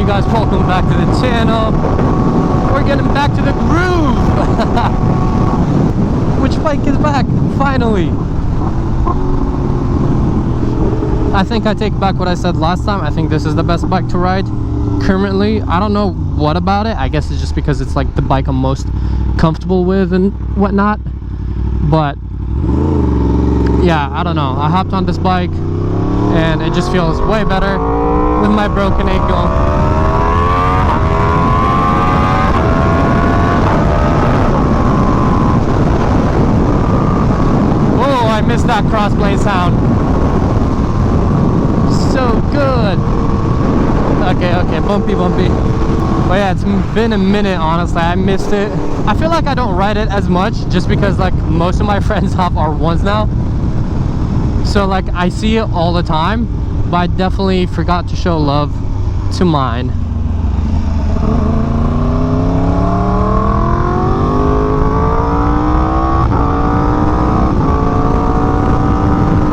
you guys? Welcome back to the channel. We're getting back to the groove. Which bike is back? Finally. I think I take back what I said last time. I think this is the best bike to ride currently. I don't know what about it. I guess it's just because it's like the bike I'm most comfortable with and whatnot. But yeah, I don't know. I hopped on this bike and it just feels way better with my broken ankle. Oh, I missed that crossblade sound. So good. Okay, bumpy. But yeah, it's been a minute, honestly. I missed it. I feel like I don't ride it as much just because like most of my friends have R1s now. So like I see it all the time, but I definitely forgot to show love to mine.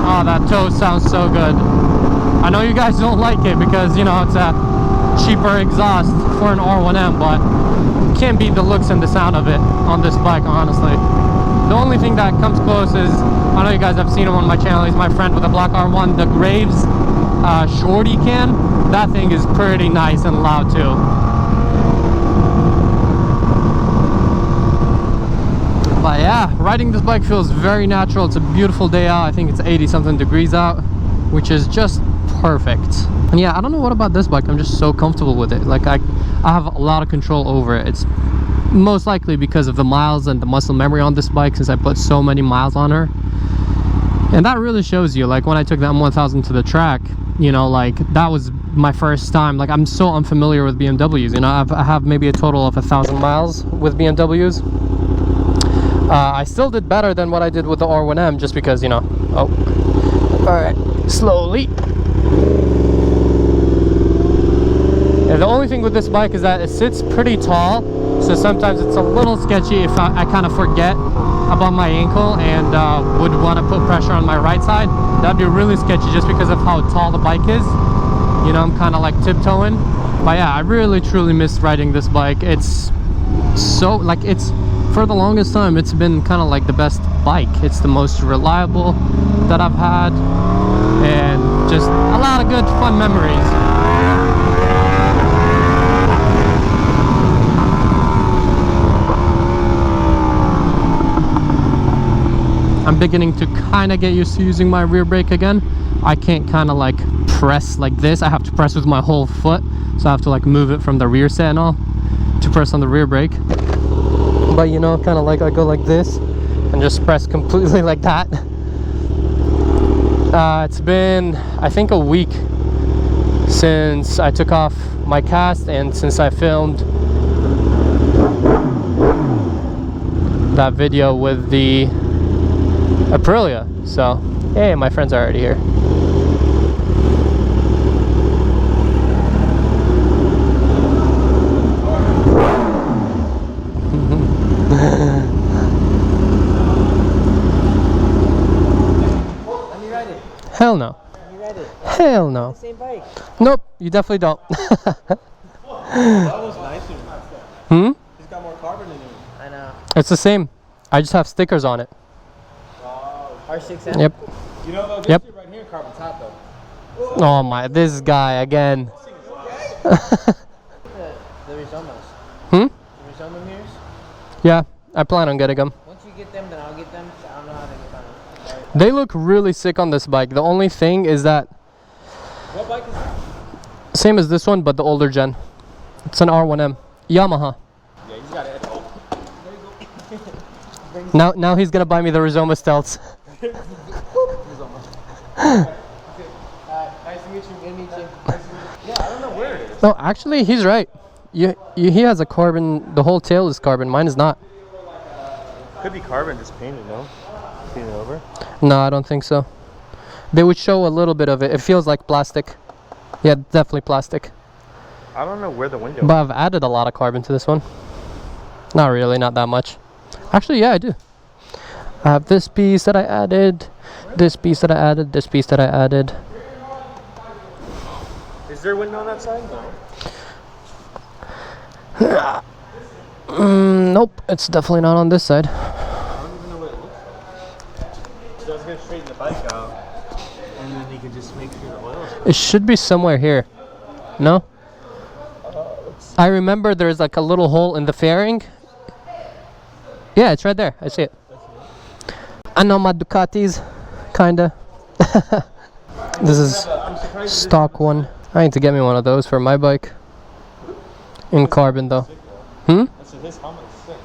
Oh, that toe sounds so good. I know you guys don't like it because, you know, it's a cheaper exhaust for an R1M, but can't beat the looks and the sound of it on this bike, honestly. The only thing that comes close is, I know you guys have seen him on my channel, he's my friend with a black R1, the Graves Shorty can. That thing is pretty nice and loud too. But yeah, riding this bike feels very natural. It's a beautiful day out. I think it's 80 something degrees out, which is just perfect. And yeah, I don't know what about this bike, I'm just so comfortable with it. Like I have a lot of control over it. It's most likely because of the miles and the muscle memory on this bike, since I put so many miles on her. And that really shows you, like when I took the M1000 to the track, you know, like that was my first time. Like I'm so unfamiliar with BMWs, you know. I have maybe a total of 1,000 miles with BMWs. I still did better than what I did with the R1M, just because, you know. Oh, all right, slowly. And the only thing with this bike is that it sits pretty tall, so sometimes it's a little sketchy if I kind of forget about my ankle and would want to put pressure on my right side. That'd be really sketchy just because of how tall the bike is. You know, I'm kind of like tiptoeing. But yeah, I really truly miss riding this bike. It's so, like, it's, for the longest time, it's been kind of like the best bike. It's the most reliable that I've had, and just a lot of good fun memories. I'm beginning to kind of get used to using my rear brake again. I can't kind of like press like this. I have to press with my whole foot, so I have to like move it from the rear set and all to press on the rear brake. But you know, kind of like I go like this and just press completely like that. It's been, I think, a week since I took off my cast and since I filmed that video with the Aprilia. So hey, my friends are already here. Hell no. You ride it. Hell no. Same bike. Nope, you definitely don't. That was nicer. He's got more carbon in it. I know. It's the same. I just have stickers on it. R6M? Yep. You know though, this Yep. right here, carbon top though. Oh my, this guy again. The Rizomas. Hmm? The Rizoma mirrors? Yeah, I plan on getting them. Once you get them, then I'll get them. So I don't know how to get them. They look really sick on this bike. The only thing is that What bike is that? same as this one, but the older gen. It's an R1M. Yamaha. Yeah, he's got it. Oh. There you go. Now he's gonna buy me the Rizoma Stealths. Nice to meet you. Good to meet you. Yeah, I don't know where it is. No, actually, he's right. He has a carbon. The whole tail is carbon. Mine is not. Could be carbon, just painted, no? Painted over. No, I don't think so. They would show a little bit of it. It feels like plastic. Yeah, definitely plastic. I don't know where the window. But I've added a lot of carbon to this one. Not really, not that much. Actually, yeah, I do. I have this piece that I added, this piece that I added, this piece that I added. Is there a window on that side? No. Nope, it's definitely not on this side. I don't even know what it looks like. So I was gonna straighten the bike out, and then you could just make sure the oil. It should be somewhere here. No? I remember there's like a little hole in the fairing. Yeah, it's right there. I see it. I know my Ducatis, kinda. This is stock one. I need to get me one of those for my bike. In carbon though. Hmm? So his helmet is sick.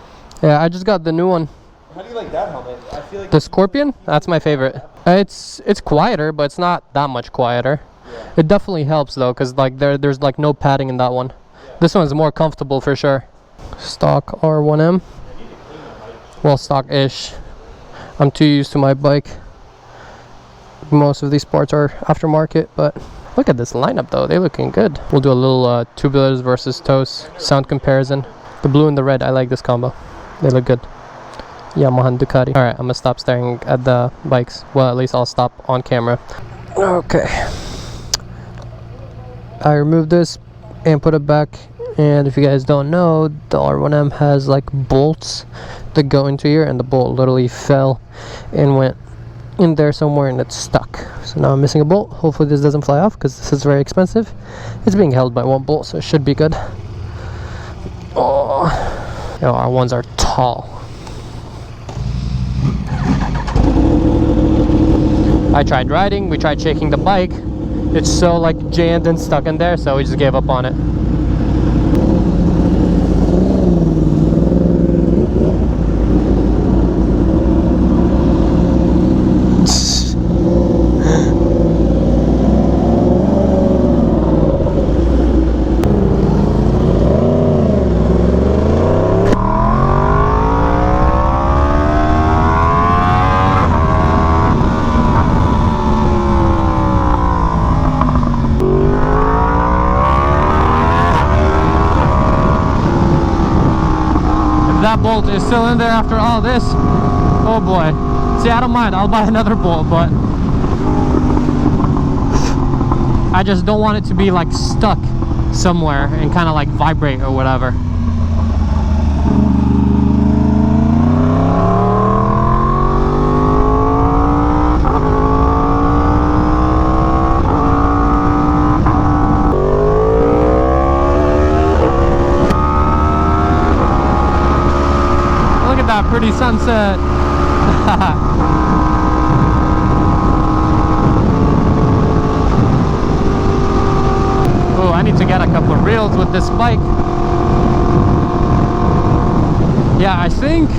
Yeah, I just got the new one. How do you like that helmet? I feel like The Scorpion? That's my favorite. It's quieter, but it's not that much quieter. Yeah. It definitely helps though, cause like there's like no padding in that one. This one's more comfortable for sure. Stock R1M. Well, stock-ish. I'm too used to my bike. Most of these parts are aftermarket, but look at this lineup though. They're looking good. We'll do a little tubulars versus toes sound comparison. The blue and the red, I like this combo. They look good. Yamaha and Ducati. Alright, I'm gonna stop staring at the bikes. Well, at least I'll stop on camera. Okay. I removed this and put it back. And if you guys don't know, the R1M has like bolts that go into here, and the bolt literally fell and went in there somewhere and it's stuck. So now I'm missing a bolt. Hopefully this doesn't fly off because this is very expensive. It's being held by one bolt, so it should be good. Oh, you know, our ones are tall. I tried riding, we tried shaking the bike. It's so like jammed and stuck in there, so we just gave up on it. That bolt is still in there after all this. Oh boy. See, I don't mind. I'll buy another bolt, but I just don't want it to be like stuck somewhere and kind of like vibrate or whatever. Pretty sunset. Oh, I need to get a couple of reels with this bike. Yeah, I think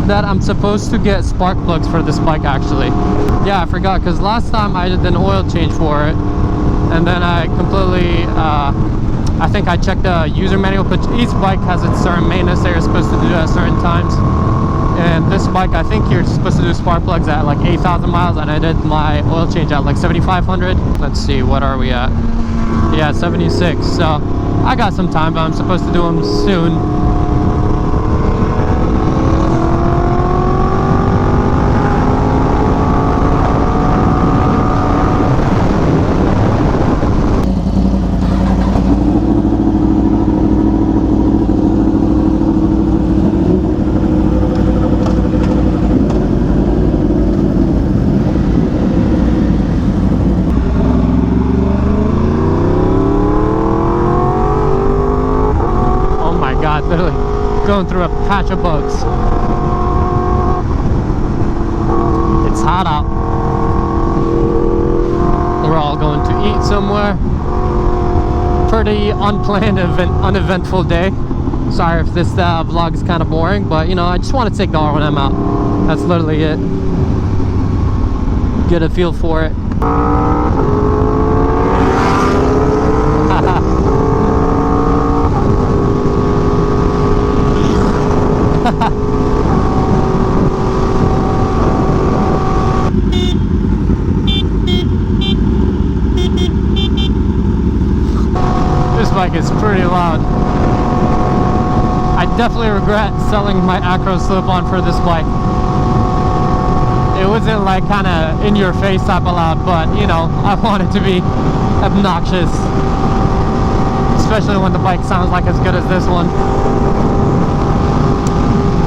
that I'm supposed to get spark plugs for this bike actually. Yeah, I forgot because last time I did an oil change for it, and then I completely I think I checked the user manual, but each bike has its certain maintenance that you're supposed to do at certain times. And this bike, I think you're supposed to do spark plugs at like 8,000 miles, and I did my oil change at like 7,500. Let's see, what are we at? Yeah, 76. So I got some time, but I'm supposed to do them soon. Literally going through a patch of bugs. It's hot out. We're all going to eat somewhere. Pretty unplanned, uneventful day. Sorry if this vlog is kind of boring, but you know, I just want to take the R1M out. That's literally it. Get a feel for it. This bike is pretty loud. I definitely regret selling my Acro slip-on for this bike. It wasn't like kind of in your face type of loud, but you know, I want it to be obnoxious. especially when the bike sounds like as good as this one.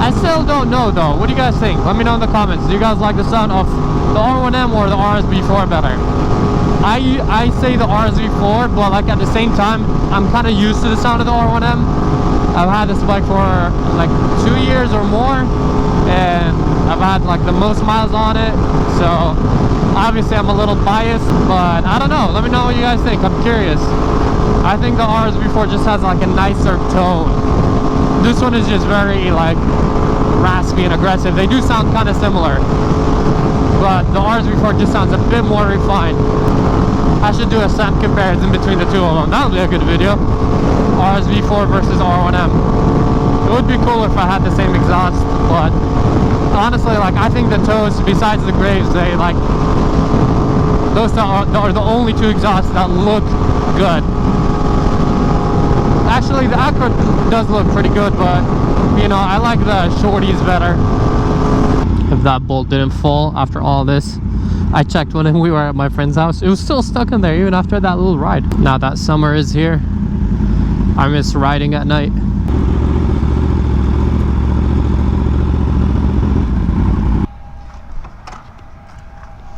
I still don't know though. What do you guys think? Let me know in the comments. Do you guys like the sound of the R1M or the RSV4 better? I say the RSV4, but like at the same time, I'm kind of used to the sound of the R1M. I've had this bike for like 2 years or more, and I've had like the most miles on it, so obviously I'm a little biased, but I don't know. Let me know what you guys think. I'm curious. I think the RSV4 just has like a nicer tone. This one is just very like raspy and aggressive. They do sound kind of similar, but the RSV4 just sounds a bit more refined. I should do a sound comparison between the two of them. That would be a good video. RSV4 versus R1M. It would be cool if I had the same exhaust, but honestly, like, I think the toes, besides the graves, they like those are the only two exhausts that look good. Actually, the Acura does look pretty good, but you know, I like the shorties better. If that bolt didn't fall after all this, I checked when we were at my friend's house, it was still stuck in there even after that little ride. Now that summer is here, I miss riding at night.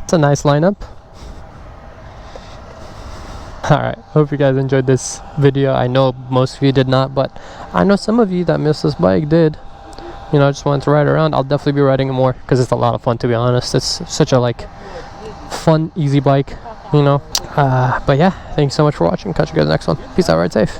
It's a nice lineup. Alright, hope you guys enjoyed this video. I know most of you did not, but I know some of you that missed this bike did. You know, I just wanted to ride around. I'll definitely be riding it more because it's a lot of fun, to be honest. It's such a like fun, easy bike, you know. But yeah, thanks so much for watching. Catch you guys next one. Peace out, ride safe.